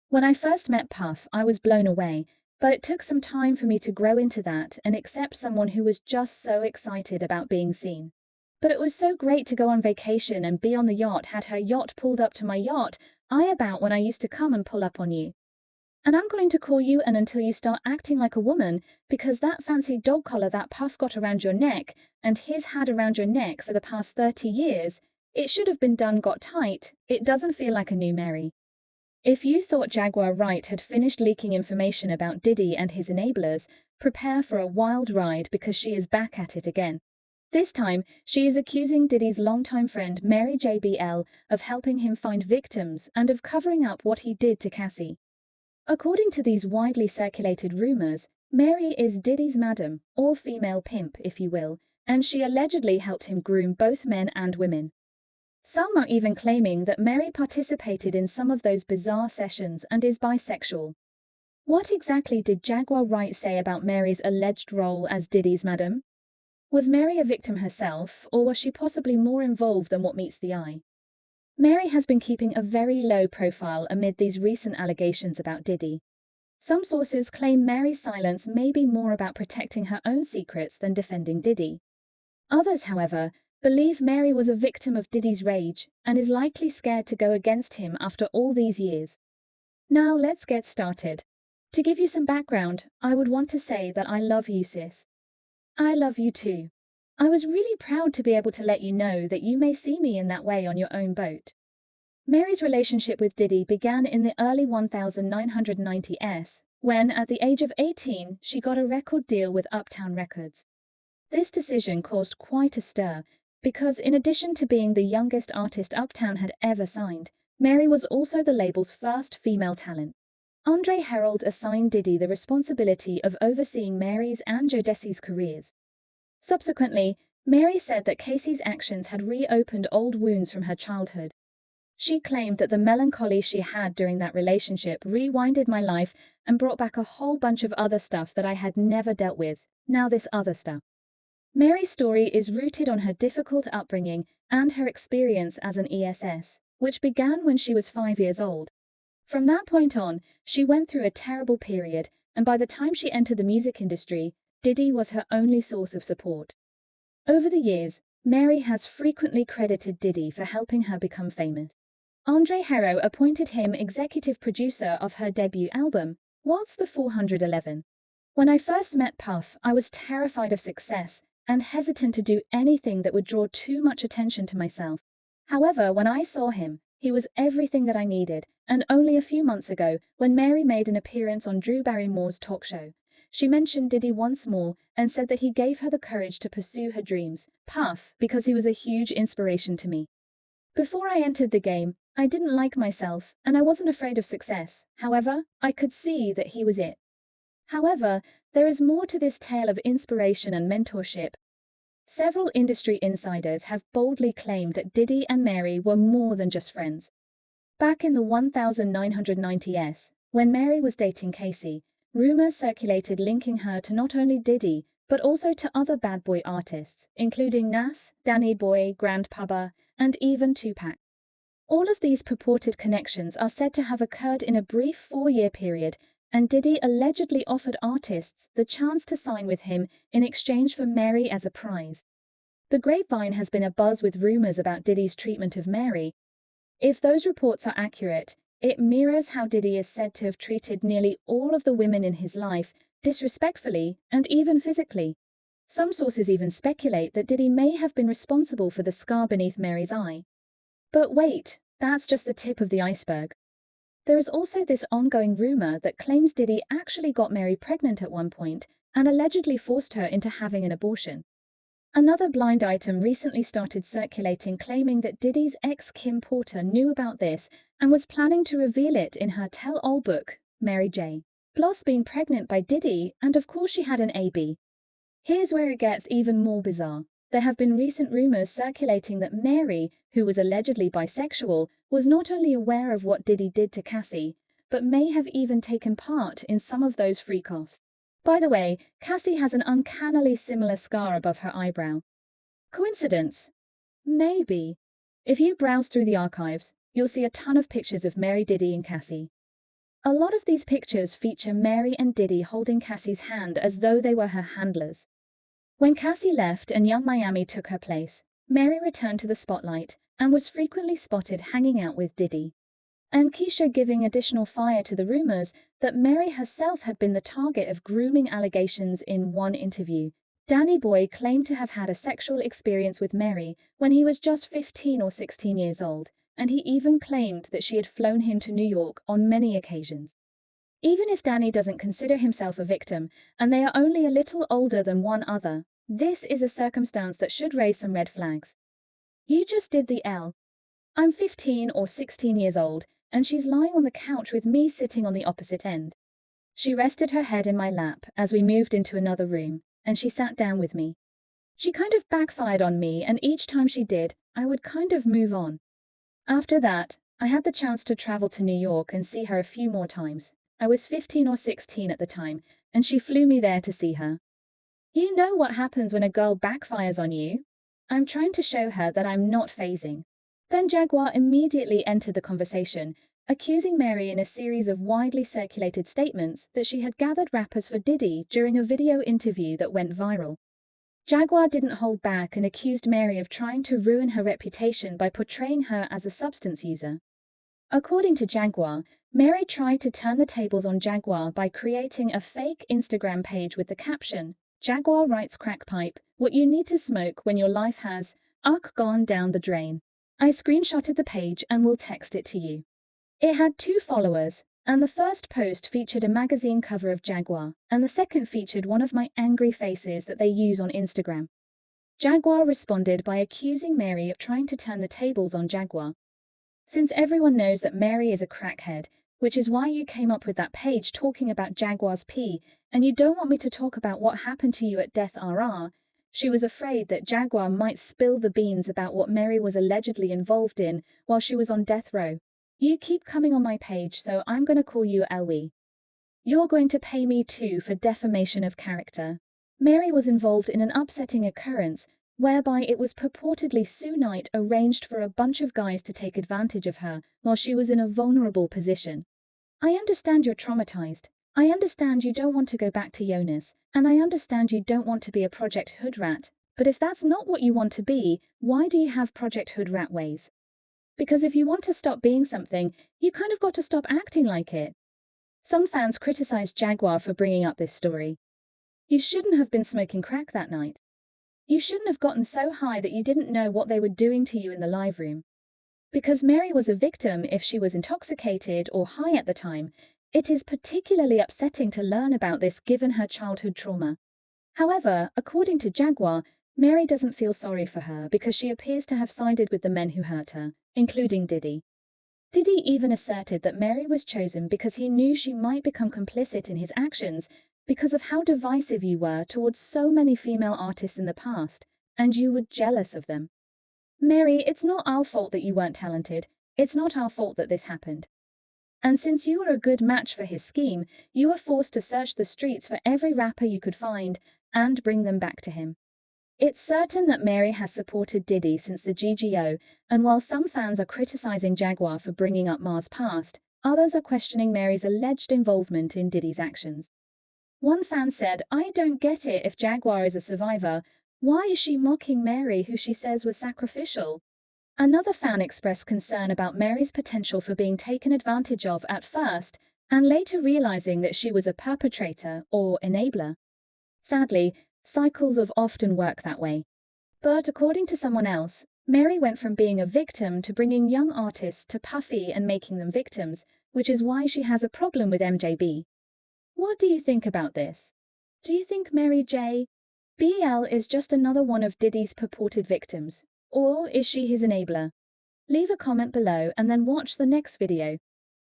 When I first met Puff, I was blown away, but it took some time for me to grow into that and accept someone who was just so excited about being seen. But it was so great to go on vacation and be on the yacht, had her yacht pulled up to my yacht, about when I used to come and pull up on you. And I'm going to call you and until you start acting like a woman, because that fancy dog collar that Puff got around your neck and his had around your neck for the past 30 years, it should have been done got tight. It doesn't feel like a new Mary. If you thought Jaguar Wright had finished leaking information about Diddy and his enablers, prepare for a wild ride because she is back at it again. This time, she is accusing Diddy's longtime friend Mary J Blige of helping him find victims and of covering up what he did to Cassie. According to these widely circulated rumors, Mary is Diddy's madam, or female pimp if you will, and she allegedly helped him groom both men and women. Some are even claiming that Mary participated in some of those bizarre sessions and is bisexual. What exactly did Jaguar Wright say about Mary's alleged role as Diddy's madam? Was Mary a victim herself, or was she possibly more involved than what meets the eye? Mary has been keeping a very low profile amid these recent allegations about Diddy. Some sources claim Mary's silence may be more about protecting her own secrets than defending Diddy. Others, however, believe Mary was a victim of Diddy's rage and is likely scared to go against him after all these years. Now let's get started. To give you some background, I would want to say that I love you, sis. I love you too. I was really proud to be able to let you know that you may see me in that way on your own boat. Mary's relationship with Diddy began in the early 1990s, when, at the age of 18, she got a record deal with Uptown Records. This decision caused quite a stir, because in addition to being the youngest artist Uptown had ever signed, Mary was also the label's first female talent. Andre Harold assigned Diddy the responsibility of overseeing Mary's and Jodeci's careers. Subsequently, Mary said that Cassie's actions had reopened old wounds from her childhood. She claimed that the melancholy she had during that relationship rewinded my life and brought back a whole bunch of other stuff that I had never dealt with. Now this other stuff. Mary's story is rooted on her difficult upbringing and her experience as an ESS, which began when she was 5 years old. From that point on, she went through a terrible period, and by the time she entered the music industry, Diddy was her only source of support. Over the years, Mary has frequently credited Diddy for helping her become famous. Andre Harrow appointed him executive producer of her debut album, What's the 411? When I first met Puff, I was terrified of success and hesitant to do anything that would draw too much attention to myself. However, when I saw him, he was everything that I needed, and only a few months ago, when Mary made an appearance on Drew Barrymore's talk show, she mentioned Diddy once more and said that he gave her the courage to pursue her dreams, Puff, because he was a huge inspiration to me. Before I entered the game, I didn't like myself, and I wasn't afraid of success. However, I could see that he was it. However, there is more to this tale of inspiration and mentorship. Several industry insiders have boldly claimed that Diddy and Mary were more than just friends. Back in the 1990s, when Mary was dating Cassie, rumors circulated linking her to not only Diddy, but also to other bad boy artists, including Nas, Danny Boy, Grand Pubba, and even Tupac. All of these purported connections are said to have occurred in a brief 4-year period, and Diddy allegedly offered artists the chance to sign with him in exchange for Mary as a prize. The grapevine has been abuzz with rumors about Diddy's treatment of Mary. If those reports are accurate, it mirrors how Diddy is said to have treated nearly all of the women in his life disrespectfully and even physically. Some sources even speculate that Diddy may have been responsible for the scar beneath Mary's eye. But wait, that's just the tip of the iceberg. There is also this ongoing rumor that claims Diddy actually got Mary pregnant at one point and allegedly forced her into having an abortion. Another blind item recently started circulating claiming that Diddy's ex Kim Porter knew about this and was planning to reveal it in her tell-all book, Mary J. Blige being pregnant by Diddy, and of course she had an AB. Here's where it gets even more bizarre. There have been recent rumors circulating that Mary, who was allegedly bisexual, was not only aware of what Diddy did to Cassie, but may have even taken part in some of those freak-offs. By the way, Cassie has an uncannily similar scar above her eyebrow. Coincidence? Maybe. If you browse through the archives, you'll see a ton of pictures of Mary, Diddy and Cassie. A lot of these pictures feature Mary and Diddy holding Cassie's hand as though they were her handlers. When Cassie left and Young Miami took her place, Mary returned to the spotlight and was frequently spotted hanging out with Diddy. And Keisha giving additional fire to the rumors that Mary herself had been the target of grooming allegations in one interview. Danny Boy claimed to have had a sexual experience with Mary when he was just 15 or 16 years old, and he even claimed that she had flown him to New York on many occasions. Even if Danny doesn't consider himself a victim, and they are only a little older than one other, this is a circumstance that should raise some red flags. You just did the L. I'm 15 or 16 years old, and she's lying on the couch with me sitting on the opposite end. She rested her head in my lap as we moved into another room, and she sat down with me. She kind of backfired on me, and each time she did, I would kind of move on. After that, I had the chance to travel to New York and see her a few more times. I was 15 or 16 at the time, and she flew me there to see her. You know what happens when a girl backfires on you? I'm trying to show her that I'm not phasing. Then Jaguar immediately entered the conversation, accusing Mary in a series of widely circulated statements that she had gathered rappers for Diddy during a video interview that went viral. Jaguar didn't hold back and accused Mary of trying to ruin her reputation by portraying her as a substance user. According to Jaguar, Mary tried to turn the tables on Jaguar by creating a fake Instagram page with the caption, "Jaguar Wright's crack pipe, what you need to smoke when your life has gone down the drain." I screenshotted the page and will text it to you. It had 2 followers, and the first post featured a magazine cover of Jaguar, and the second featured one of my angry faces that they use on Instagram. Jaguar responded by accusing Mary of trying to turn the tables on Jaguar. Since everyone knows that Mary is a crackhead, which is why you came up with that page talking about Jaguar's pee, and you don't want me to talk about what happened to you at Death RR, she was afraid that Jaguar might spill the beans about what Mary was allegedly involved in while she was on death row. You keep coming on my page, so I'm going to call you Elwie. You're going to pay me too for defamation of character. Mary was involved in an upsetting occurrence whereby it was purportedly Sue Knight arranged for a bunch of guys to take advantage of her while she was in a vulnerable position. I understand you're traumatized. I understand you don't want to go back to Jonas, and I understand you don't want to be a Project Hood rat, but if that's not what you want to be, why do you have Project Hood rat ways? Because if you want to stop being something, you kind of got to stop acting like it. Some fans criticized Jaguar for bringing up this story. You shouldn't have been smoking crack that night. You shouldn't have gotten so high that you didn't know what they were doing to you in the live room. Because Mary was a victim if she was intoxicated or high at the time, it is particularly upsetting to learn about this given her childhood trauma. However, according to Jaguar, Mary doesn't feel sorry for her because she appears to have sided with the men who hurt her, including Diddy. Diddy even asserted that Mary was chosen because he knew she might become complicit in his actions because of how divisive you were towards so many female artists in the past, and you were jealous of them. Mary, it's not our fault that you weren't talented. It's not our fault that this happened. And since you were a good match for his scheme, you were forced to search the streets for every rapper you could find and bring them back to him. It's certain that Mary has supported Diddy since the GGO, and while some fans are criticizing Jaguar for bringing up Ma's past, others are questioning Mary's alleged involvement in Diddy's actions. One fan said, "I don't get it if Jaguar is a survivor. Why is she mocking Mary, who she says was sacrificial?" Another fan expressed concern about Mary's potential for being taken advantage of at first, and later realizing that she was a perpetrator or enabler. Sadly, cycles of often work that way. But according to someone else, Mary went from being a victim to bringing young artists to Puffy and making them victims, which is why she has a problem with MJB. What do you think about this? Do you think Mary J. Blige is just another one of Diddy's purported victims? Or is she his enabler? Leave a comment below and then watch the next video.